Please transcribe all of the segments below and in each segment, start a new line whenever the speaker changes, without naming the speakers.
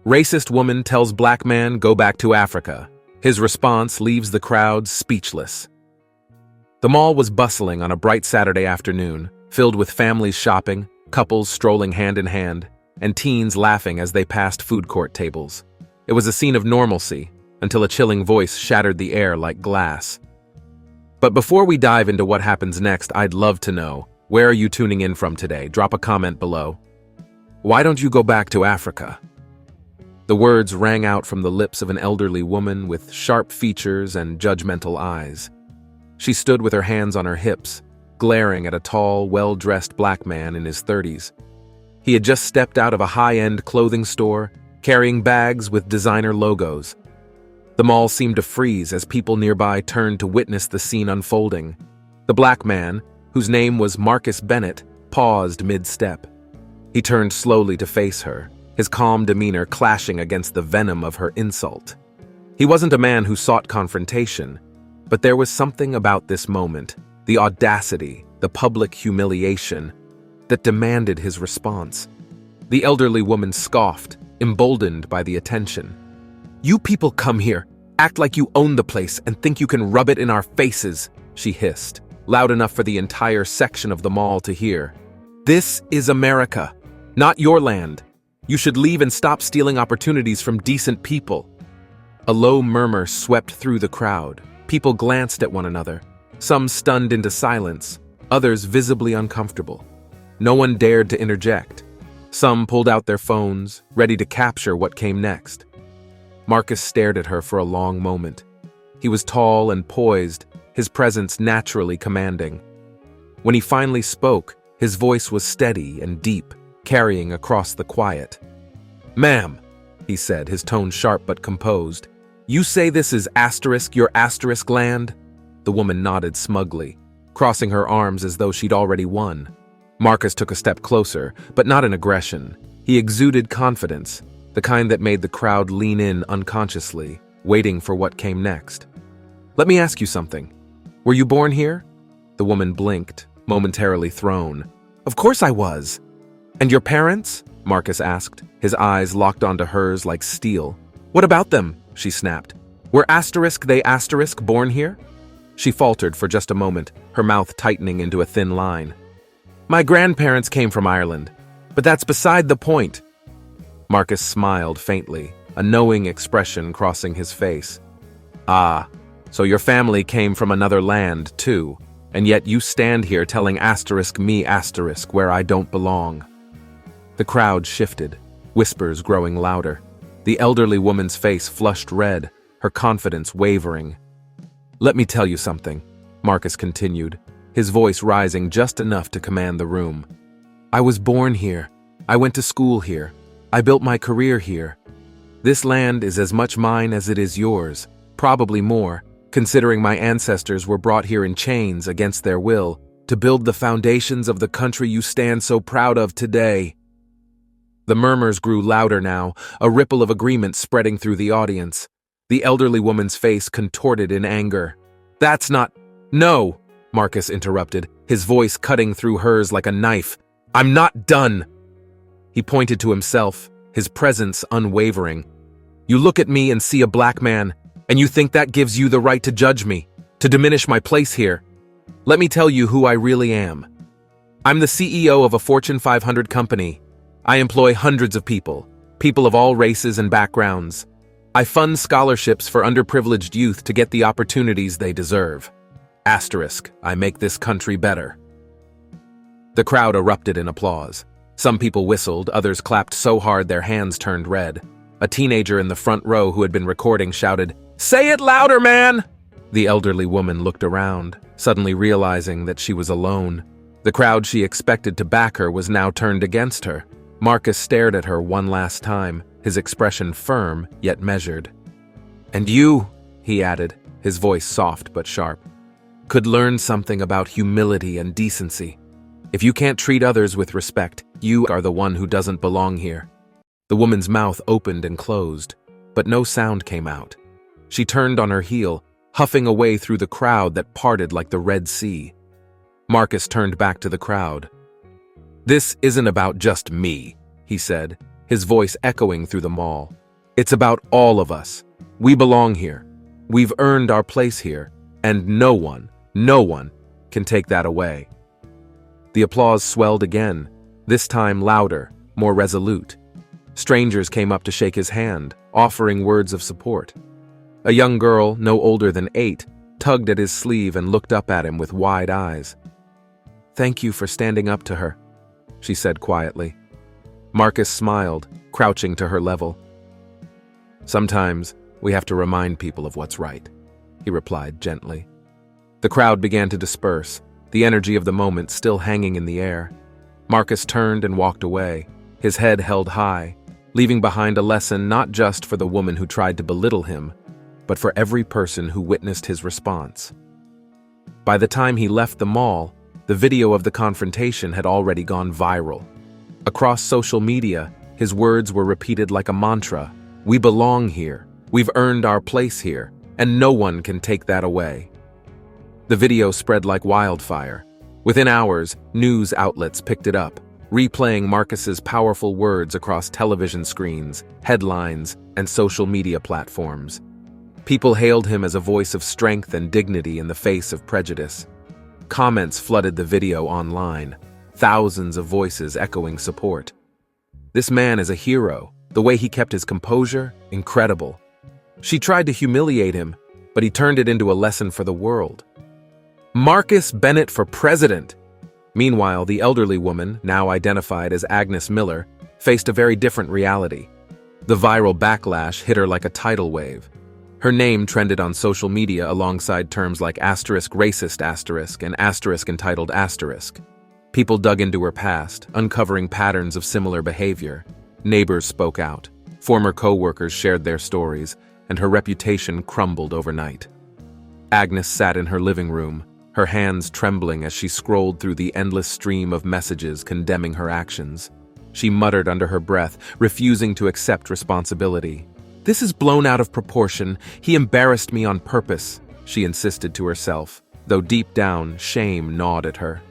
Racist woman tells black man go back to Africa. His response leaves the crowd speechless. The mall was bustling on a bright Saturday afternoon, filled with families shopping, couples strolling hand in hand, and teens laughing as they passed food court tables. It was a scene of normalcy, until a chilling voice shattered the air like glass. But before we dive into what happens next, I'd love to know, where are you tuning in from today? Drop a comment below. Why don't you go back to Africa? The words rang out from the lips of an elderly woman with sharp features and judgmental eyes. She stood with her hands on her hips, glaring at a tall, well-dressed black man in his 30s. He had just stepped out of a high-end clothing store, carrying bags with designer logos. The mall seemed to freeze as people nearby turned to witness the scene unfolding. The black man, whose name was Marcus Bennett, paused mid-step. He turned slowly to face her, his calm demeanor clashing against the venom of her insult. He wasn't a man who sought confrontation, but there was something about this moment, the audacity, the public humiliation, that demanded his response. The elderly woman scoffed, emboldened by the attention. "You people come here, act like you own the place, and think you can rub it in our faces," she hissed, loud enough for the entire section of the mall to hear. "This is America, not your land. You should leave and stop stealing opportunities from decent people." A low murmur swept through the crowd. People glanced at one another, some stunned into silence, others visibly uncomfortable. No one dared to interject. Some pulled out their phones, ready to capture what came next. Marcus stared at her for a long moment. He was tall and poised, his presence naturally commanding. When he finally spoke, his voice was steady and deep, carrying across the quiet. "Ma'am," he said, his tone sharp but composed, "you say this is your asterisk land?" The woman nodded smugly, crossing her arms as though she'd already won. Marcus took a step closer, but not in aggression. He exuded confidence, the kind that made the crowd lean in unconsciously, waiting for what came next. "Let me ask you something. Were you born here?" The woman blinked, momentarily thrown. "Of course I was." "And your parents?" Marcus asked, his eyes locked onto hers like steel. "What about them?" she snapped. "Were they born here?" She faltered for just a moment, her mouth tightening into a thin line. "My grandparents came from Ireland, but that's beside the point." Marcus smiled faintly, a knowing expression crossing his face. "Ah, so your family came from another land, too, and yet you stand here telling me where I don't belong." The crowd shifted, whispers growing louder. The elderly woman's face flushed red, her confidence wavering. "Let me tell you something," Marcus continued, his voice rising just enough to command the room. "I was born here. I went to school here. I built my career here. This land is as much mine as it is yours, probably more, considering my ancestors were brought here in chains against their will to build the foundations of the country you stand so proud of today." The murmurs grew louder now, a ripple of agreement spreading through the audience. The elderly woman's face contorted in anger. "That's not—" "No," Marcus interrupted, his voice cutting through hers like a knife. "I'm not done." He pointed to himself, his presence unwavering. "You look at me and see a black man, and you think that gives you the right to judge me, to diminish my place here. Let me tell you who I really am. I'm the CEO of a Fortune 500 company. I employ hundreds of people of all races and backgrounds. I fund scholarships for underprivileged youth to get the opportunities they deserve. I make this country better." The crowd erupted in applause. Some people whistled, others clapped so hard their hands turned red. A teenager in the front row who had been recording shouted, "Say it louder, man!" The elderly woman looked around, suddenly realizing that she was alone. The crowd she expected to back her was now turned against her. Marcus stared at her one last time, his expression firm yet measured. "And you," he added, his voice soft but sharp, "could learn something about humility and decency. If you can't treat others with respect, you are the one who doesn't belong here." The woman's mouth opened and closed, but no sound came out. She turned on her heel, huffing away through the crowd that parted like the Red Sea. Marcus turned back to the crowd. "This isn't about just me," he said, his voice echoing through the mall. "It's about all of us. We belong here. We've earned our place here, and no one can take that away." The applause swelled again, this time louder, more resolute. Strangers came up to shake his hand, offering words of support. A young girl, no older than 8, tugged at his sleeve and looked up at him with wide eyes. "Thank you for standing up to her," she said quietly. Marcus smiled, crouching to her level. "Sometimes we have to remind people of what's right," he replied gently. The crowd began to disperse, the energy of the moment still hanging in the air. Marcus turned and walked away, his head held high, leaving behind a lesson not just for the woman who tried to belittle him, but for every person who witnessed his response. By the time he left the mall, the video of the confrontation had already gone viral. Across social media, his words were repeated like a mantra: "We belong here, we've earned our place here, and no one can take that away." The video spread like wildfire. Within hours, news outlets picked it up, replaying Marcus's powerful words across television screens, headlines, and social media platforms. People hailed him as a voice of strength and dignity in the face of prejudice. Comments flooded the video online, thousands of voices echoing support. "This man is a hero. The way he kept his composure, incredible. She tried to humiliate him, but he turned it into a lesson for the world." Marcus Bennett for president! Meanwhile, the elderly woman, now identified as Agnes Miller, faced a very different reality. The viral backlash hit her like a tidal wave. Her name trended on social media alongside terms like *racist* and *entitled*. People dug into her past, uncovering patterns of similar behavior. Neighbors spoke out. Former co-workers shared their stories, and her reputation crumbled overnight. Agnes sat in her living room, her hands trembling as she scrolled through the endless stream of messages condemning her actions. She muttered under her breath, refusing to accept responsibility. "This is blown out of proportion. He embarrassed me on purpose," she insisted to herself, though deep down, shame gnawed at her.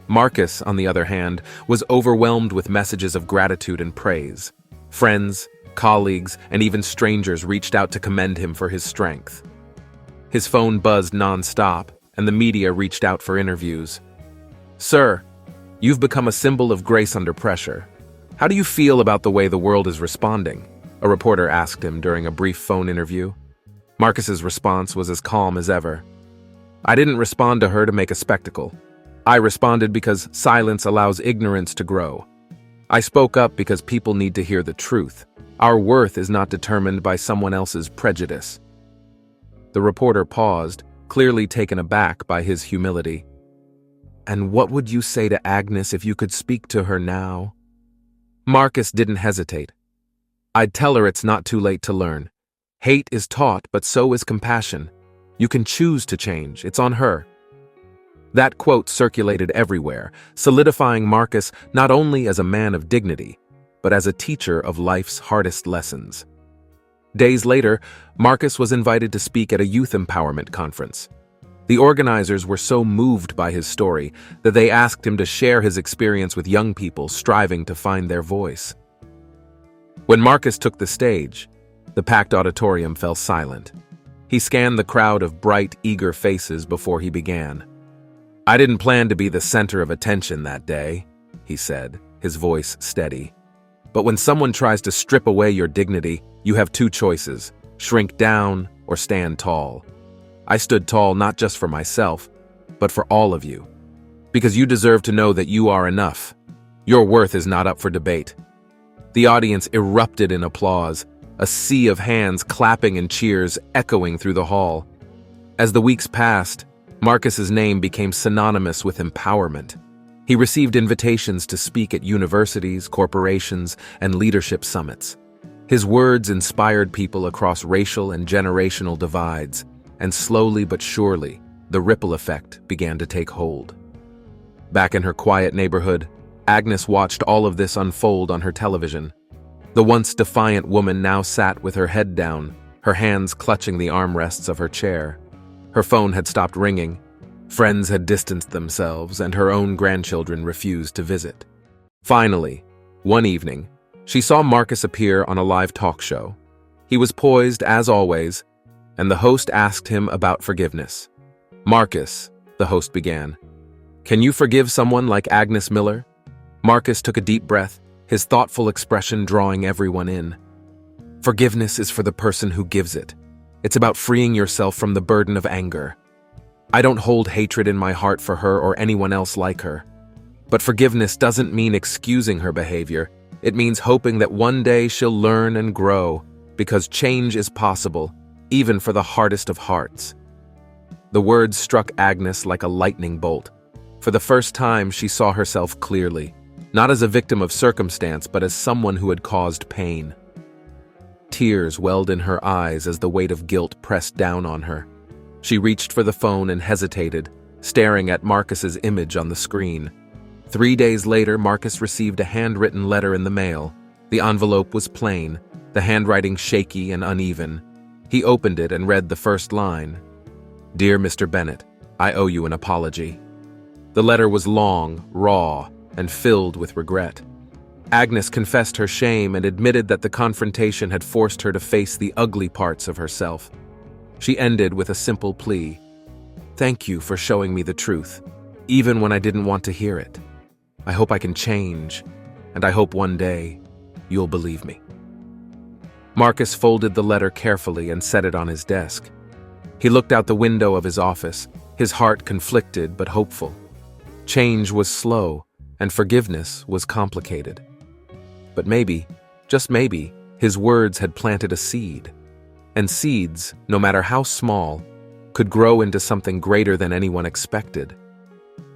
Marcus, on the other hand, was overwhelmed with messages of gratitude and praise. Friends, colleagues, and even strangers reached out to commend him for his strength. His phone buzzed non-stop, and the media reached out for interviews. "Sir, you've become a symbol of grace under pressure. How do you feel about the way the world is responding?" a reporter asked him during a brief phone interview. Marcus's response was as calm as ever. "I didn't respond to her to make a spectacle. I responded because silence allows ignorance to grow. I spoke up because people need to hear the truth. Our worth is not determined by someone else's prejudice." The reporter paused, clearly taken aback by his humility. "And what would you say to Agnes if you could speak to her now?" Marcus didn't hesitate. "I'd tell her it's not too late to learn. Hate is taught, but so is compassion. You can choose to change. It's on her." That quote circulated everywhere, solidifying Marcus not only as a man of dignity, but as a teacher of life's hardest lessons. Days later, Marcus was invited to speak at a youth empowerment conference. The organizers were so moved by his story that they asked him to share his experience with young people striving to find their voice. When Marcus took the stage, the packed auditorium fell silent. He scanned the crowd of bright, eager faces before he began. "I didn't plan to be the center of attention that day," he said, his voice steady. "But when someone tries to strip away your dignity, you have two choices: shrink down or stand tall. I stood tall not just for myself, but for all of you. Because you deserve to know that you are enough. Your worth is not up for debate." The audience erupted in applause, a sea of hands clapping and cheers echoing through the hall. As the weeks passed, Marcus's name became synonymous with empowerment. He received invitations to speak at universities, corporations, and leadership summits. His words inspired people across racial and generational divides, and slowly but surely, the ripple effect began to take hold. Back in her quiet neighborhood, Agnes watched all of this unfold on her television. The once defiant woman now sat with her head down, her hands clutching the armrests of her chair. Her phone had stopped ringing. Friends had distanced themselves, and her own grandchildren refused to visit. Finally, one evening, She saw Marcus appear on a live talk show. He was poised, as always, and the host asked him about forgiveness. "Marcus," the host began, "can you forgive someone like Agnes Miller?" Marcus took a deep breath, his thoughtful expression drawing everyone in. "Forgiveness is for the person who gives it. It's about freeing yourself from the burden of anger. I don't hold hatred in my heart for her or anyone else like her. But forgiveness doesn't mean excusing her behavior. It means hoping that one day she'll learn and grow, because change is possible, even for the hardest of hearts." The words struck Agnes like a lightning bolt. For the first time, she saw herself clearly, not as a victim of circumstance, but as someone who had caused pain. Tears welled in her eyes as the weight of guilt pressed down on her. She reached for the phone and hesitated, staring at Marcus's image on the screen. 3 days later, Marcus received a handwritten letter in the mail. The envelope was plain, the handwriting shaky and uneven. He opened it and read the first line. "Dear Mr. Bennett, I owe you an apology." The letter was long, raw, and filled with regret. Agnes confessed her shame and admitted that the confrontation had forced her to face the ugly parts of herself. She ended with a simple plea. "Thank you for showing me the truth, even when I didn't want to hear it. I hope I can change, and I hope one day you'll believe me." Marcus folded the letter carefully and set it on his desk. He looked out the window of his office, his heart conflicted but hopeful. Change was slow, and forgiveness was complicated. But maybe, just maybe, his words had planted a seed. And seeds, no matter how small, could grow into something greater than anyone expected.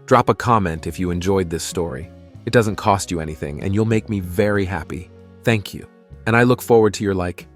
Drop a comment if you enjoyed this story. It doesn't cost you anything, and you'll make me very happy. Thank you. And I look forward to your like,